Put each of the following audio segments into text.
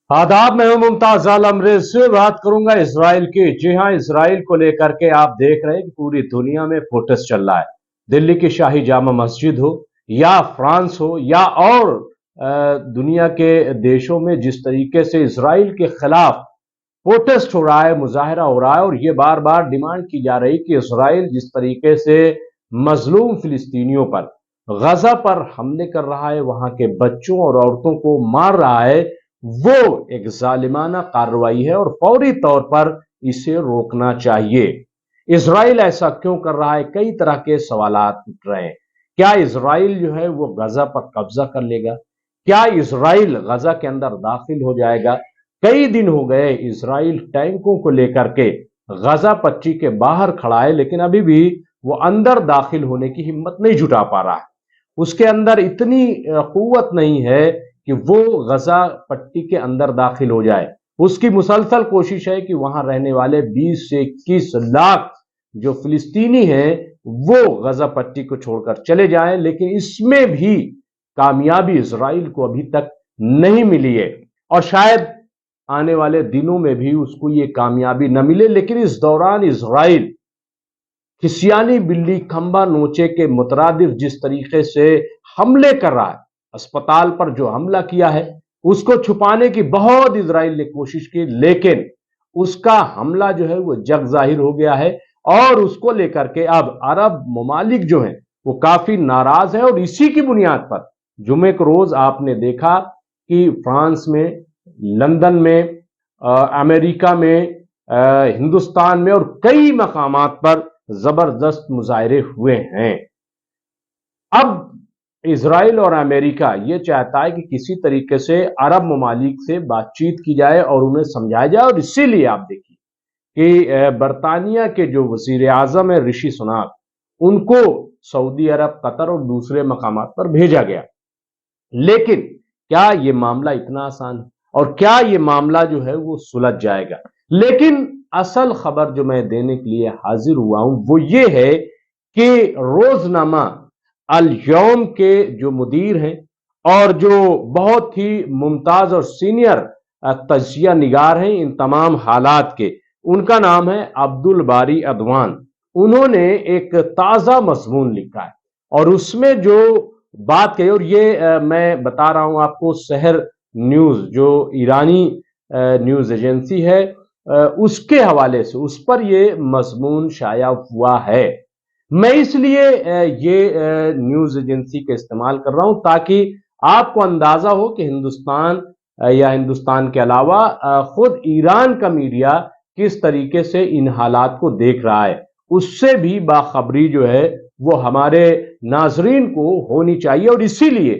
आदाब, मैं हूं मुमताज आलम। से बात करूंगा इसराइल की। जी हां, इसराइल को लेकर के आप देख रहे हैं कि पूरी दुनिया में प्रोटेस्ट चल रहा है। दिल्ली की शाही जामा मस्जिद हो या फ्रांस हो या और दुनिया के देशों में जिस तरीके से इसराइल के खिलाफ प्रोटेस्ट हो रहा है, मुजाहरा हो रहा है, और ये बार बार डिमांड की जा रही कि इसराइल जिस तरीके से मजलूम फिलिस्तीनियों पर, गजा पर हमले कर रहा है, वहां के बच्चों और औरतों को मार रहा है, वो एक जालिमाना कार्रवाई है और फौरी तौर पर इसे रोकना चाहिए। इसराइल ऐसा क्यों कर रहा है? कई तरह के सवालात उठ रहे हैं। क्या इसराइल जो है वो गजा पर कब्जा कर लेगा? क्या इसराइल गजा के अंदर दाखिल हो जाएगा? कई दिन हो गए इसराइल टैंकों को लेकर के गजा पट्टी के बाहर खड़ा है, लेकिन अभी भी वो अंदर दाखिल होने की हिम्मत नहीं जुटा पा रहा है। उसके अंदर इतनी कुव्वत नहीं है कि वो गजा पट्टी के अंदर दाखिल हो जाए। उसकी मुसलसल कोशिश है कि वहां रहने वाले 20 से 21 लाख जो फिलिस्तीनी हैं वो गजा पट्टी को छोड़कर चले जाएं, लेकिन इसमें भी कामयाबी इसराइल को अभी तक नहीं मिली है और शायद आने वाले दिनों में भी उसको ये कामयाबी न मिले। लेकिन इस दौरान इसराइल खिसियानी बिल्ली खंबा नोचे के मुतरादिफ जिस तरीके से हमले कर रहा है, अस्पताल पर जो हमला किया है उसको छुपाने की बहुत इजराइल ने कोशिश की, लेकिन उसका हमला जो है वो जग जाहिर हो गया है और उसको लेकर के अब अरब ममालिक जो हैं वो काफी नाराज है। और इसी की बुनियाद पर जुमे को रोज आपने देखा कि फ्रांस में, लंदन में, अमेरिका में, हिंदुस्तान में और कई मकामात पर जबरदस्त मुजाहरे हुए हैं। अब इसराइल और अमेरिका ये चाहता है कि किसी तरीके से अरब ममालिक से बातचीत की जाए और उन्हें समझाया जाए, और इसीलिए आप देखिए कि बरतानिया के जो वजीर आजम है ऋषि सुनाक, उनको सऊदी अरब, कतर और दूसरे मकामात पर भेजा गया। लेकिन क्या ये मामला इतना आसान है और क्या ये मामला जो है वो सुलझ जाएगा? लेकिन असल खबर जो मैं देने के लिए हाजिर हुआ हूं वो ये है कि रोजनामा अल यौम के जो मुदीर हैं और जो बहुत ही मुमताज और सीनियर तजिया निगार हैं इन तमाम हालात के, उनका नाम है अब्दुल बारी अदवान। उन्होंने एक ताजा मजमून लिखा है और उसमें जो बात कही, और ये मैं बता रहा हूं आपको, सहर न्यूज जो ईरानी न्यूज एजेंसी है उसके हवाले से उस पर ये मजमून शाया हुआ है। मैं इसलिए ये न्यूज एजेंसी का इस्तेमाल कर रहा हूं ताकि आपको अंदाजा हो कि हिंदुस्तान या हिंदुस्तान के अलावा खुद ईरान का मीडिया किस तरीके से इन हालात को देख रहा है। उससे भी बाखबरी जो है वो हमारे नाजरीन को होनी चाहिए। और इसीलिए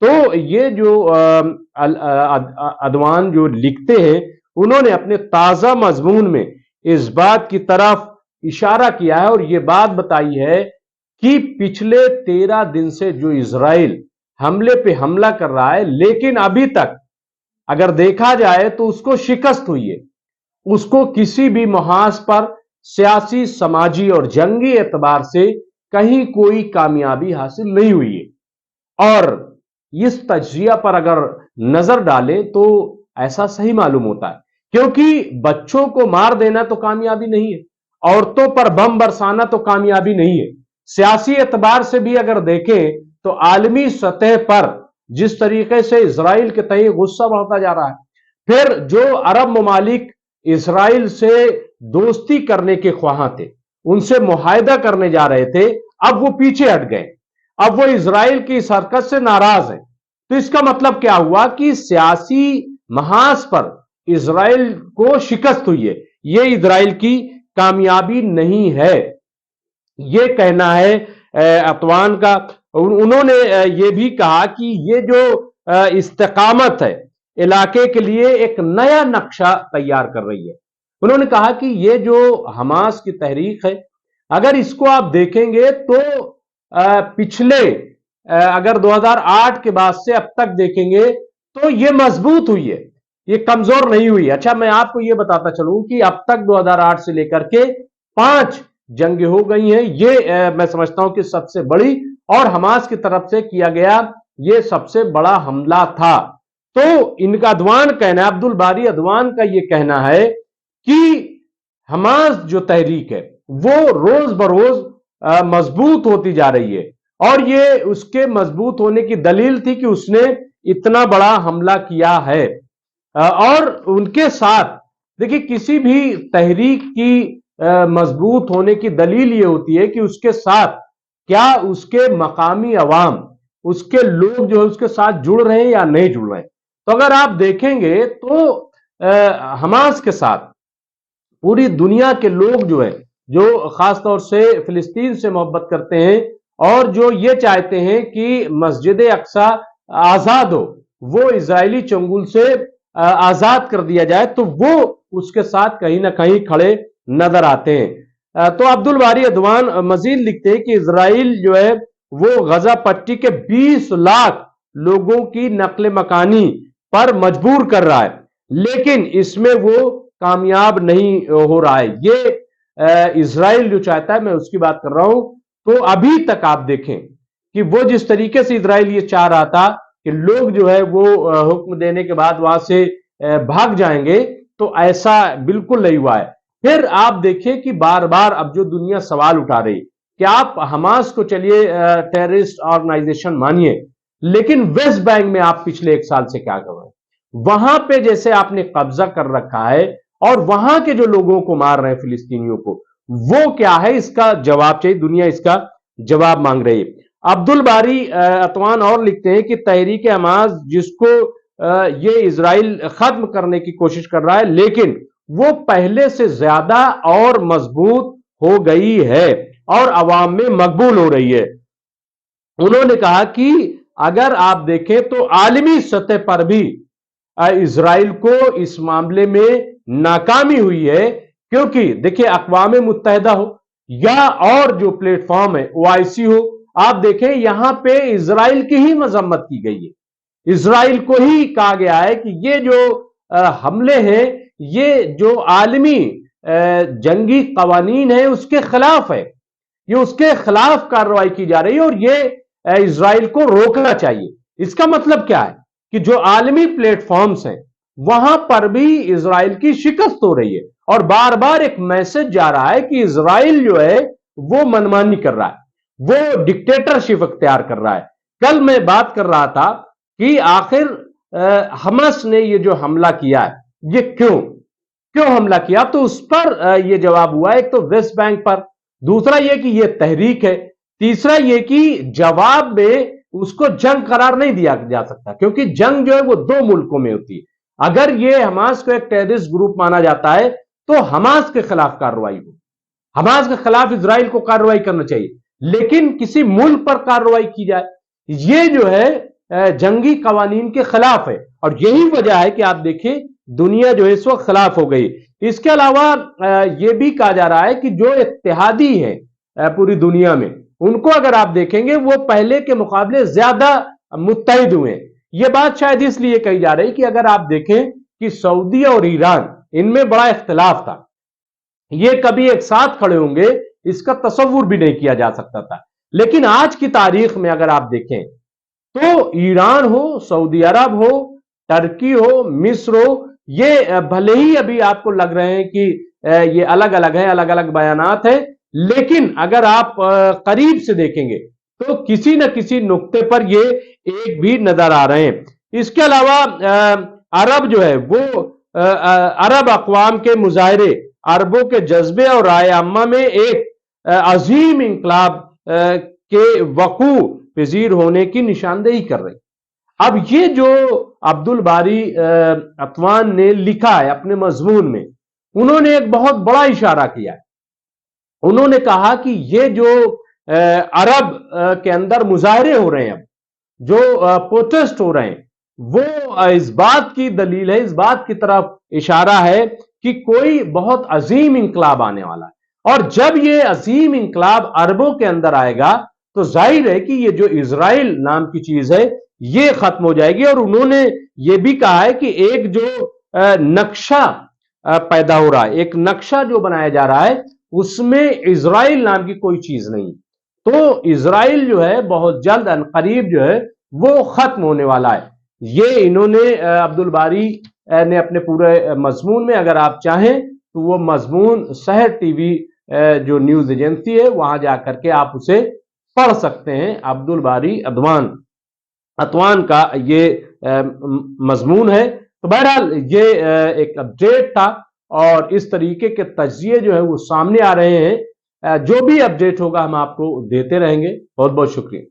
तो ये जो अदवान जो लिखते हैं, उन्होंने अपने ताजा मजमून में इस बात की तरफ इशारा किया है और ये बात बताई है कि पिछले 13 दिन से जो इजराइल हमले पे हमला कर रहा है, लेकिन अभी तक अगर देखा जाए तो उसको शिकस्त हुई है। उसको किसी भी मुहाज पर सियासी, समाजी और जंगी एतबार से कहीं कोई कामयाबी हासिल नहीं हुई है। और इस तजिया पर अगर नजर डालें तो ऐसा सही मालूम होता है, क्योंकि बच्चों को मार देना तो कामयाबी नहीं है, औरतों पर बम बरसाना तो कामयाबी नहीं है। सियासी एतबार से भी अगर देखें तो आलमी सतह पर जिस तरीके से इसराइल के तय गुस्सा बढ़ता जा रहा है, फिर जो अरब ममालिक इसराइल से दोस्ती करने के ख्वाह थे, उनसे मुआहदा करने जा रहे थे, अब वो पीछे हट गए। अब वो इसराइल की इस हरकत से नाराज हैं। तो इसका मतलब क्या हुआ कि सियासी महाज पर इसराइल को शिकस्त हुई है, ये इसराइल की कामयाबी नहीं है, ये कहना है अतवान का। उन्होंने ये भी कहा कि ये जो इस्तेकामत है इलाके के लिए एक नया नक्शा तैयार कर रही है। उन्होंने कहा कि ये जो हमास की तहरीक है, अगर इसको आप देखेंगे तो पिछले अगर 2008 के बाद से अब तक देखेंगे तो ये मजबूत हुई है, ये कमजोर नहीं हुई। अच्छा, मैं आपको ये बताता चलूं कि अब तक 2008 से लेकर के 5 जंगें हो गई हैं। ये मैं समझता हूं कि सबसे बड़ी और हमास की तरफ से किया गया ये सबसे बड़ा हमला था। तो इनका अदवान कहना है, अब्दुल बारी अदवान का यह कहना है कि हमास जो तहरीक है वो रोज बरोज मजबूत होती जा रही है, और ये उसके मजबूत होने की दलील थी कि उसने इतना बड़ा हमला किया है। और उनके साथ देखिए, किसी भी तहरीक की मजबूत होने की दलील ये होती है कि उसके साथ क्या उसके मकामी अवाम, उसके लोग जो है उसके साथ जुड़ रहे हैं या नहीं जुड़ रहे हैं। तो अगर आप देखेंगे तो हमास के साथ पूरी दुनिया के लोग जो है, जो खासतौर से फिलिस्तीन से मोहब्बत करते हैं और जो ये चाहते हैं कि मस्जिद अक्सा आजाद हो, वो इजरायली चंगुल से आजाद कर दिया जाए, तो वो उसके साथ कहीं ना कहीं खड़े नजर आते हैं। तो अब्दुल बारी अदवान मजीद लिखते हैं कि इजराइल जो है वो गजा पट्टी के 20 लाख लोगों की नकल मकानी पर मजबूर कर रहा है, लेकिन इसमें वो कामयाब नहीं हो रहा है। ये इजराइल जो चाहता है, मैं उसकी बात कर रहा हूं। तो अभी तक आप देखें कि वो जिस तरीके से इजराइल ये चाह रहा था कि लोग जो है वो हुक्म देने के बाद वहां से भाग जाएंगे, तो ऐसा बिल्कुल नहीं हुआ है। फिर आप देखें कि बार बार अब जो दुनिया सवाल उठा रही कि आप हमास को चलिए टेररिस्ट ऑर्गेनाइजेशन मानिए, लेकिन वेस्ट बैंक में आप पिछले 1 साल से क्या कर रहे हैं? वहां पे जैसे आपने कब्जा कर रखा है और वहां के जो लोगों को मार रहे हैं फिलिस्तीनियों को, वो क्या है, इसका जवाब चाहिए। दुनिया इसका जवाब मांग रही है। अब्दुल बारी अतवान और लिखते हैं कि तहरीक हमास जिसको ये इजराइल खत्म करने की कोशिश कर रहा है, लेकिन वो पहले से ज्यादा और मजबूत हो गई है और अवाम में मकबूल हो रही है। उन्होंने कहा कि अगर आप देखें तो आलमी सतह पर भी इजराइल को इस मामले में नाकामी हुई है, क्योंकि देखिए अक़वाम मुत्तहिदा हो या और जो प्लेटफॉर्म है ओआईसी हो, आप देखें यहां पे इजराइल की ही मजम्मत की गई है। इजराइल को ही कहा गया है कि ये जो हमले हैं, ये जो आलमी जंगी कवानीन है उसके खिलाफ है, ये उसके खिलाफ कार्रवाई की जा रही है और ये इजराइल को रोकना चाहिए। इसका मतलब क्या है कि जो आलमी प्लेटफॉर्म्स हैं वहां पर भी इजराइल की शिकस्त हो रही है और बार बार एक मैसेज जा रहा है कि इजराइल जो है वो मनमानी कर रहा है, वो डिक्टेटरशिप अख्तियार कर रहा है। कल मैं बात कर रहा था कि आखिर हमास ने ये जो हमला किया है, ये क्यों हमला किया, तो उस पर यह जवाब हुआ, एक तो वेस्ट बैंक पर, दूसरा यह कि यह तहरीक है, तीसरा यह कि जवाब में उसको जंग करार नहीं दिया जा सकता, क्योंकि जंग जो है वो 2 मुल्कों में होती है। अगर ये हमास को एक टेररिस्ट ग्रुप माना जाता है तो हमास के खिलाफ कार्रवाई हो, हमास के खिलाफ इजराइल को कार्रवाई करना चाहिए, लेकिन किसी मुल्क पर कार्रवाई की जाए, ये जो है जंगी कवानीन के खिलाफ है। और यही वजह है कि आप देखिए दुनिया जो है इस वक्त खिलाफ हो गई। इसके अलावा यह भी कहा जा रहा है कि जो इत्तेहादी है पूरी दुनिया में, उनको अगर आप देखेंगे वो पहले के मुकाबले ज्यादा मुत्तहिद हुए। यह बात शायद इसलिए कही जा रही कि अगर आप देखें कि सऊदी और ईरान, इनमें बड़ा इख्तिलाफ था, ये कभी एक साथ खड़े होंगे इसका तसव्वुर भी नहीं किया जा सकता था। लेकिन आज की तारीख में अगर आप देखें तो ईरान हो, सऊदी अरब हो, टर्की हो, मिस्र हो, ये भले ही अभी आपको लग रहे हैं कि ये अलग अलग है, अलग अलग बयानात है, लेकिन अगर आप करीब से देखेंगे तो किसी न किसी नुक्ते पर ये एक भी नजर आ रहे हैं। इसके अलावा अरब जो है वो अरब अक़वाम के मुजाहरे, अरबों के जज्बे और राय अम्मा में एक अजीम इंकलाब के वकू पजीर होने की निशानदेही कर रही। अब ये जो अब्दुल बारी अतवान ने लिखा है अपने मजमून में, उन्होंने एक बहुत बड़ा इशारा किया है। उन्होंने कहा कि ये जो अरब के अंदर मुजाहरे हो रहे हैं, अब जो प्रोटेस्ट हो रहे हैं, वो इस बात की दलील है, इस बात की तरफ इशारा है कि कोई बहुत अजीम इंकलाब आने वाला है। और जब ये अजीम इंकलाब अरबों के अंदर आएगा तो जाहिर है कि ये जो इजराइल नाम की चीज है ये खत्म हो जाएगी। और उन्होंने ये भी कहा है कि एक जो नक्शा पैदा हो रहा है, एक नक्शा जो बनाया जा रहा है, उसमें इजराइल नाम की कोई चीज नहीं। तो इजराइल जो है बहुत जल्द अनकरीब जो है वो खत्म होने वाला है। یہ انہوں نے عبد الباری نے اپنے پورے مضمون میں، اگر آپ چاہیں تو وہ مضمون سحر ٹی وی جو نیوز ایجنسی ہے وہاں جا کر کے آپ اسے پڑھ سکتے ہیں۔ عبد الباری اتوان کا یہ مضمون ہے۔ تو بہرحال یہ ایک اپڈیٹ تھا، اور اس طریقے کے تجزیے جو ہیں وہ سامنے آ رہے ہیں۔ جو بھی اپڈیٹ ہوگا ہم آپ کو دیتے رہیں گے۔ بہت بہت شکریہ۔